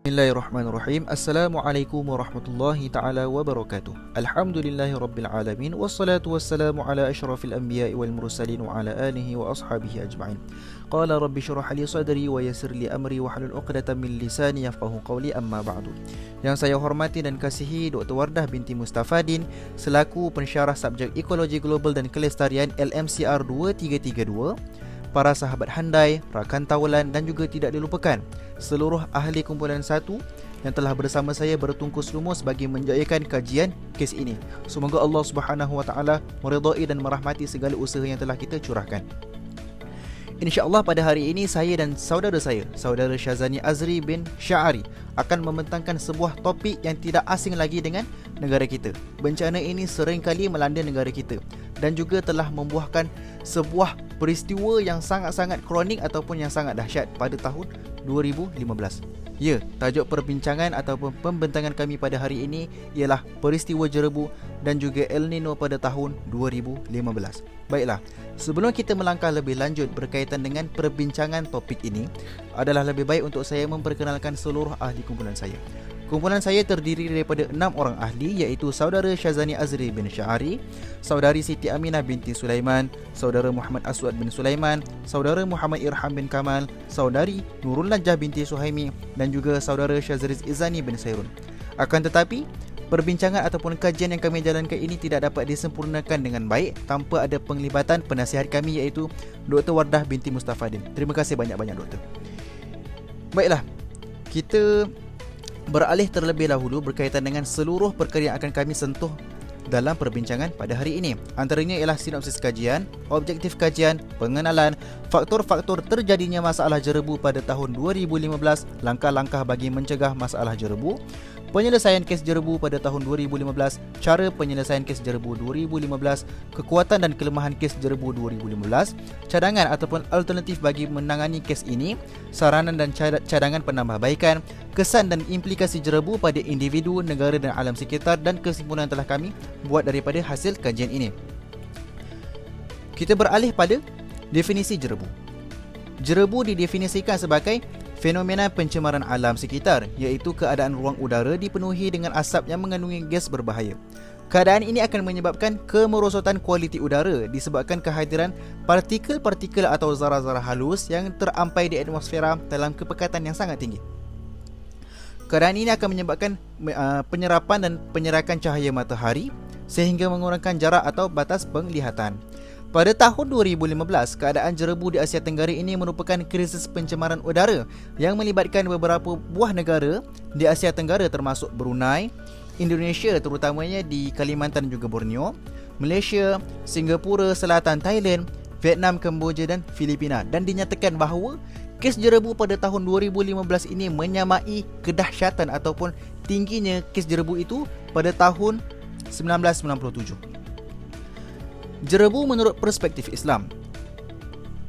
Bismillahirrahmanirrahim. Assalamualaikum warahmatullahi ta'ala wabarakatuh. Alhamdulillahi rabbil alamin. Wassalatu wassalamu ala ashrafil anbiya'i wal mursalin wa ala alihi wa ashabihi ajma'in. Qala rabbi syurah li sadri wa yassir li amri wa halul uqdatan min lisani yafqahu qawli, amma ba'du. Yang saya hormati dan kasihi Dr. Wardah binti Mustafadin selaku pensyarah subjek Ekologi Global dan Kelestarian LMCR 2332, para sahabat handai, rakan tawalan dan juga tidak dilupakan seluruh ahli kumpulan 1 yang telah bersama saya bertungkus lumus bagi menjayakan kajian kes ini. Semoga Allah Subhanahu Wa Taala meridai dan merahmati segala usaha yang telah kita curahkan. InsyaAllah pada hari ini saya dan saudara Syazani Azri bin Sya'ari akan membentangkan sebuah topik yang tidak asing lagi dengan negara kita. Bencana ini seringkali melanda negara kita dan juga telah membuahkan sebuah peristiwa yang sangat-sangat kronik ataupun yang sangat dahsyat pada tahun 2015. Ya, tajuk perbincangan ataupun pembentangan kami pada hari ini ialah peristiwa Jerebu dan juga El Nino pada tahun 2015. Baiklah, sebelum kita melangkah lebih lanjut berkaitan dengan perbincangan topik ini, adalah lebih baik untuk saya memperkenalkan seluruh ahli kumpulan saya. Kumpulan saya terdiri daripada 6 orang ahli, iaitu saudara Syazani Azri bin Sya'ari, saudari Siti Aminah binti Sulaiman, saudara Muhammad Aswad bin Sulaiman, saudara Muhammad Irham bin Kamal, saudari Nurul Najah binti Suhaimi dan juga saudara Syazriz Izani bin Sairun. Akan tetapi, perbincangan ataupun kajian yang kami jalankan ini tidak dapat disempurnakan dengan baik tanpa ada penglibatan penasihat kami, iaitu Dr. Wardah binti Mustafadin. Terima kasih banyak-banyak, Doktor. Baiklah, kita beralih terlebih dahulu berkaitan dengan seluruh perkara yang akan kami sentuh dalam perbincangan pada hari ini. Antaranya ialah sinopsis kajian, objektif kajian, pengenalan, faktor-faktor terjadinya masalah Jerebu pada tahun 2015, langkah-langkah bagi mencegah masalah Jerebu, penyelesaian kes Jerebu pada tahun 2015, cara penyelesaian kes Jerebu 2015, kekuatan dan kelemahan kes Jerebu 2015, cadangan ataupun alternatif bagi menangani kes ini, saranan dan cadangan penambahbaikan, kesan dan implikasi Jerebu pada individu, negara dan alam sekitar, dan kesimpulan telah kami buat daripada hasil kajian ini. Kita beralih pada definisi Jerebu. Jerebu didefinisikan sebagai fenomena pencemaran alam sekitar, iaitu keadaan ruang udara dipenuhi dengan asap yang mengandungi gas berbahaya. Keadaan ini akan menyebabkan kemerosotan kualiti udara disebabkan kehadiran partikel-partikel atau zarah-zarah halus yang terampai di atmosfera dalam kepekatan yang sangat tinggi. Keadaan ini akan menyebabkan penyerapan dan penyerakan cahaya matahari sehingga mengurangkan jarak atau batas penglihatan. Pada tahun 2015, keadaan Jerebu di Asia Tenggara ini merupakan krisis pencemaran udara yang melibatkan beberapa buah negara di Asia Tenggara termasuk Brunei, Indonesia terutamanya di Kalimantan dan juga Borneo, Malaysia, Singapura, Selatan Thailand, Vietnam, Kemboja dan Filipina, dan dinyatakan bahawa kes Jerebu pada tahun 2015 ini menyamai kedahsyatan ataupun tingginya kes Jerebu itu pada tahun 1997. Jerebu menurut perspektif Islam.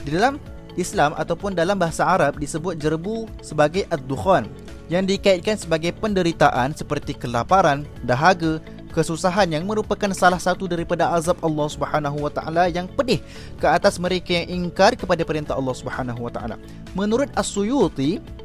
Di dalam Islam ataupun dalam bahasa Arab disebut Jerebu sebagai ad-dukhan, yang dikaitkan sebagai penderitaan seperti kelaparan, dahaga, kesusahan yang merupakan salah satu daripada azab Allah Subhanahu Wa Taala yang pedih ke atas mereka yang ingkar kepada perintah Allah Subhanahu Wa Taala. Menurut As-Suyuti,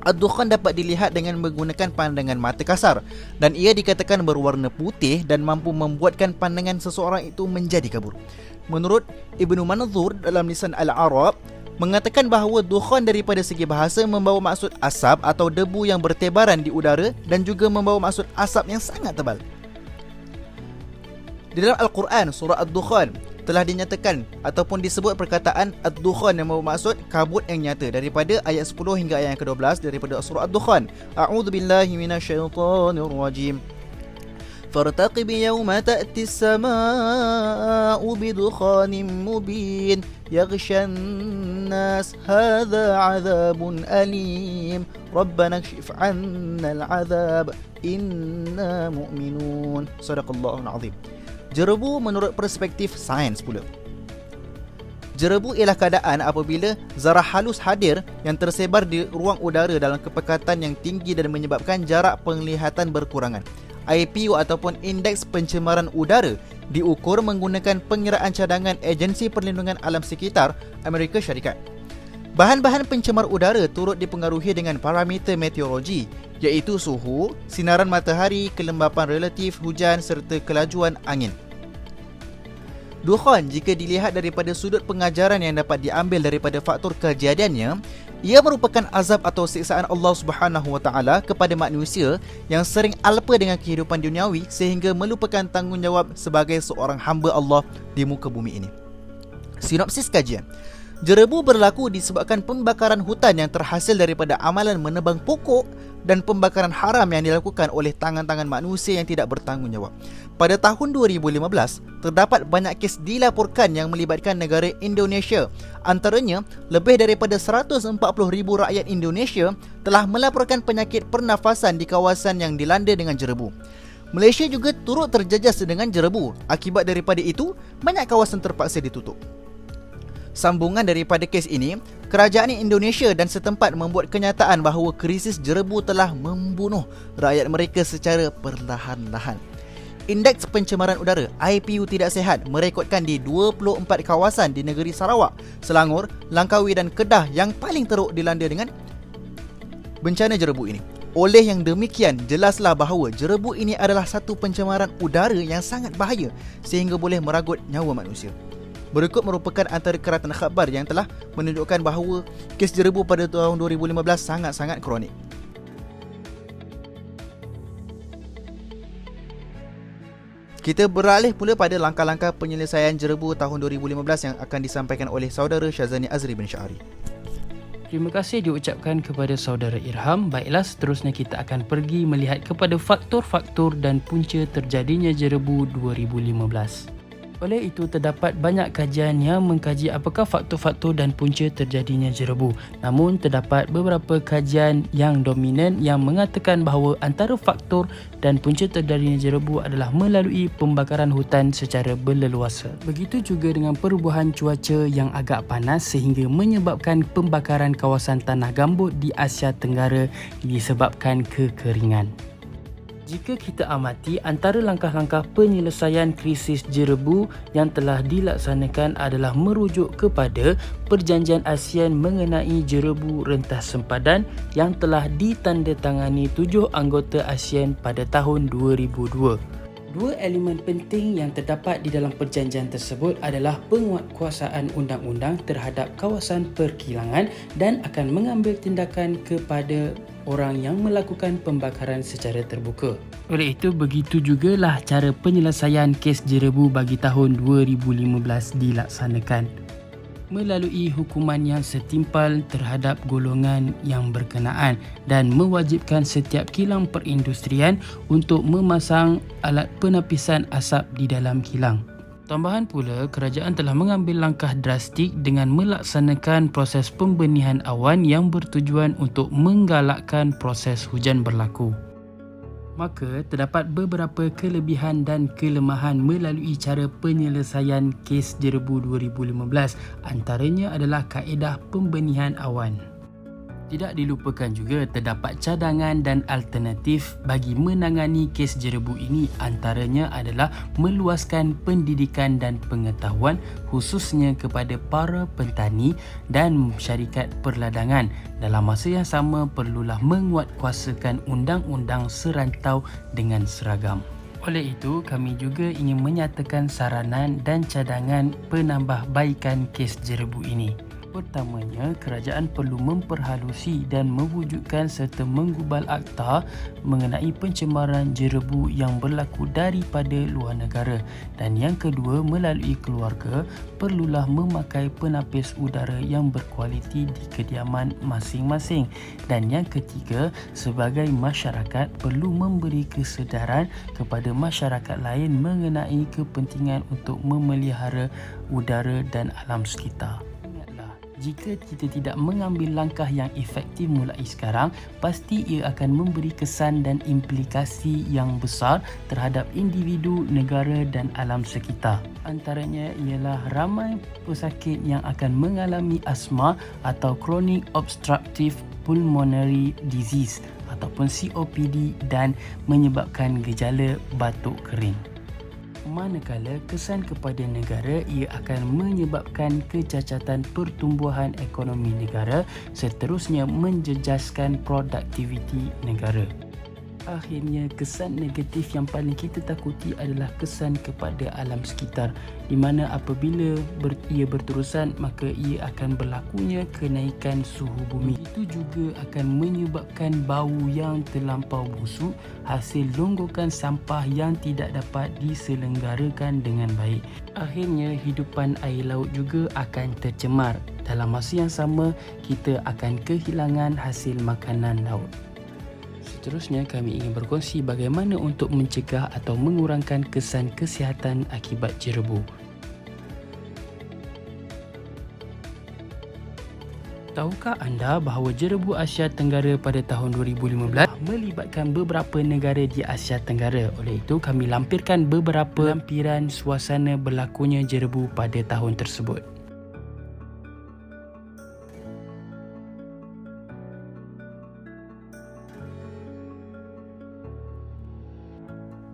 ad-dukhan dapat dilihat dengan menggunakan pandangan mata kasar, dan ia dikatakan berwarna putih dan mampu membuatkan pandangan seseorang itu menjadi kabur. Menurut Ibnu Manzur dalam lisan Al-Arab, mengatakan bahawa dukhan daripada segi bahasa membawa maksud asap atau debu yang bertebaran di udara dan juga membawa maksud asap yang sangat tebal. Di dalam Al-Quran, surah Ad-Dukhan telah dinyatakan ataupun disebut perkataan ad-dukhan yang bermaksud kabut yang nyata daripada ayat 10 hingga ayat yang ke-12 daripada surah ad-dukhan. A'udzubillahi minasyaitonirrajim. Fartaqib yawma ta'ti as-samaa'u bidukhanin mubin yaghshan nas hadha 'adzabun alim rabbana kshif 'anna al-'adzab inna mu'minun. Shadaqallahul 'azim. Jerebu menurut perspektif sains pula. Jerebu ialah keadaan apabila zarah halus hadir yang tersebar di ruang udara dalam kepekatan yang tinggi dan menyebabkan jarak penglihatan berkurangan. IPU ataupun Indeks Pencemaran Udara diukur menggunakan pengiraan cadangan Agensi Perlindungan Alam Sekitar Amerika Syarikat. Bahan-bahan pencemar udara turut dipengaruhi dengan parameter meteorologi, iaitu suhu, sinaran matahari, kelembapan relatif hujan serta kelajuan angin. Dukhan jika dilihat daripada sudut pengajaran yang dapat diambil daripada faktor kejadiannya, ia merupakan azab atau siksaan Allah Subhanahu Wa Taala kepada manusia yang sering alpa dengan kehidupan duniawi sehingga melupakan tanggungjawab sebagai seorang hamba Allah di muka bumi ini. Sinopsis kajian. Jerebu berlaku disebabkan pembakaran hutan yang terhasil daripada amalan menebang pokok dan pembakaran haram yang dilakukan oleh tangan-tangan manusia yang tidak bertanggungjawab. Pada tahun 2015, terdapat banyak kes dilaporkan yang melibatkan negara Indonesia. Antaranya, lebih daripada 140,000 rakyat Indonesia telah melaporkan penyakit pernafasan di kawasan yang dilanda dengan jerebu. Malaysia juga turut terjejas dengan jerebu. Akibat daripada itu, banyak kawasan terpaksa ditutup. Sambungan daripada kes ini, kerajaan Indonesia dan setempat membuat kenyataan bahawa krisis jerebu telah membunuh rakyat mereka secara perlahan-lahan. Indeks pencemaran udara IPU tidak sihat merekodkan di 24 kawasan di negeri Sarawak, Selangor, Langkawi dan Kedah yang paling teruk dilanda dengan bencana jerebu ini. Oleh yang demikian, jelaslah bahawa jerebu ini adalah satu pencemaran udara yang sangat bahaya sehingga boleh meragut nyawa manusia. Berikut merupakan antara keratan khabar yang telah menunjukkan bahawa kes jerebu pada tahun 2015 sangat-sangat kronik. Kita beralih pula pada langkah-langkah penyelesaian jerebu tahun 2015 yang akan disampaikan oleh saudara Syazani Azri bin Syahari. Terima kasih diucapkan kepada saudara Irham. Baiklah, seterusnya kita akan pergi melihat kepada faktor-faktor dan punca terjadinya jerebu 2015. Oleh itu, terdapat banyak kajian yang mengkaji apakah faktor-faktor dan punca terjadinya jerebu. Namun, terdapat beberapa kajian yang dominan yang mengatakan bahawa antara faktor dan punca terjadinya jerebu adalah melalui pembakaran hutan secara berleluasa. Begitu juga dengan perubahan cuaca yang agak panas sehingga menyebabkan pembakaran kawasan tanah gambut di Asia Tenggara disebabkan kekeringan. Jika kita amati, antara langkah-langkah penyelesaian krisis jerebu yang telah dilaksanakan adalah merujuk kepada Perjanjian ASEAN mengenai jerebu rentas sempadan yang telah ditandatangani 7 anggota ASEAN pada tahun 2002. Dua elemen penting yang terdapat di dalam perjanjian tersebut adalah penguatkuasaan undang-undang terhadap kawasan perkilangan dan akan mengambil tindakan kepada orang yang melakukan pembakaran secara terbuka. Oleh itu, begitu jugalah cara penyelesaian kes jerebu bagi tahun 2015 dilaksanakan melalui hukuman yang setimpal terhadap golongan yang berkenaan dan mewajibkan setiap kilang perindustrian untuk memasang alat penapisan asap di dalam kilang. Tambahan pula, kerajaan telah mengambil langkah drastik dengan melaksanakan proses pembenihan awan yang bertujuan untuk menggalakkan proses hujan berlaku. Maka, terdapat beberapa kelebihan dan kelemahan melalui cara penyelesaian kes jerebu 2015. Antaranya adalah kaedah pembenihan awan. Tidak dilupakan juga terdapat cadangan dan alternatif bagi menangani kes jerebu ini, antaranya adalah meluaskan pendidikan dan pengetahuan khususnya kepada para petani dan syarikat perladangan. Dalam masa yang sama, perlulah menguatkuasakan undang-undang serantau dengan seragam. Oleh itu, kami juga ingin menyatakan saranan dan cadangan penambahbaikan kes jerebu ini. Pertamanya, kerajaan perlu memperhalusi dan mewujudkan serta menggubal akta mengenai pencemaran jerebu yang berlaku daripada luar negara. Dan yang kedua, melalui keluarga, perlulah memakai penapis udara yang berkualiti di kediaman masing-masing. Dan yang ketiga, sebagai masyarakat perlu memberi kesedaran kepada masyarakat lain mengenai kepentingan untuk memelihara udara dan alam sekitar. Jika kita tidak mengambil langkah yang efektif mulai sekarang, pasti ia akan memberi kesan dan implikasi yang besar terhadap individu, negara dan alam sekitar. Antaranya ialah ramai pesakit yang akan mengalami asma atau Chronic Obstructive Pulmonary Disease ataupun COPD dan menyebabkan gejala batuk kering. Manakala kesan kepada negara ia akan menyebabkan kecacatan pertumbuhan ekonomi negara, seterusnya menjejaskan produktiviti negara. Akhirnya, kesan negatif yang paling kita takuti adalah kesan kepada alam sekitar, di mana apabila ia berterusan maka ia akan berlakunya kenaikan suhu bumi. Itu juga akan menyebabkan bau yang terlampau busuk, hasil longgokan sampah yang tidak dapat diselenggarakan dengan baik. Akhirnya, hidupan air laut juga akan tercemar. Dalam masa yang sama, kita akan kehilangan hasil makanan laut. Seterusnya, kami ingin berkongsi bagaimana untuk mencegah atau mengurangkan kesan kesihatan akibat jerebu. Tahukah anda bahawa jerebu Asia Tenggara pada tahun 2015 melibatkan beberapa negara di Asia Tenggara? Oleh itu, kami lampirkan beberapa lampiran suasana berlakunya jerebu pada tahun tersebut.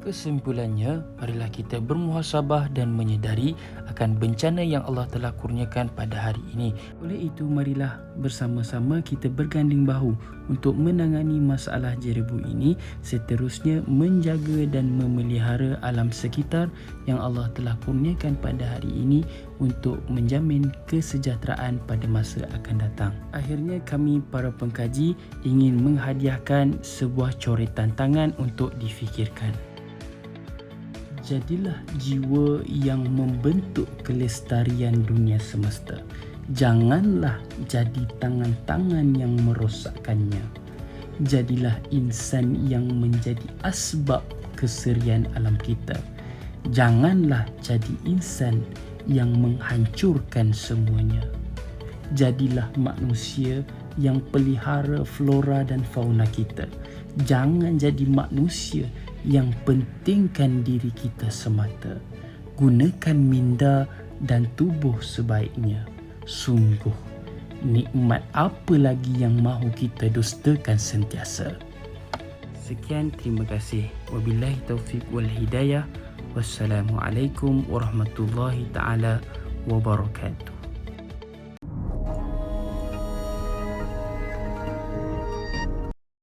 Kesimpulannya, marilah kita bermuhasabah dan menyedari akan bencana yang Allah telah kurniakan pada hari ini. Oleh itu, marilah bersama-sama kita berganding bahu untuk menangani masalah jerebu ini, seterusnya menjaga dan memelihara alam sekitar yang Allah telah kurniakan pada hari ini untuk menjamin kesejahteraan pada masa akan datang. Akhirnya, kami para pengkaji ingin menghadiahkan sebuah coretan tangan untuk difikirkan. Jadilah jiwa yang membentuk kelestarian dunia semesta. Janganlah jadi tangan-tangan yang merosakkannya. Jadilah insan yang menjadi asbab keserian alam kita. Janganlah jadi insan yang menghancurkan semuanya. Jadilah manusia yang pelihara flora dan fauna kita. Jangan jadi manusia yang pentingkan diri kita semata. Gunakan minda dan tubuh sebaiknya. Sungguh, nikmat apa lagi yang mahu kita dustakan sentiasa. Sekian, terima kasih. Wabillahi taufiq wal hidayah. Wassalamualaikum warahmatullahi taala wabarakatuh.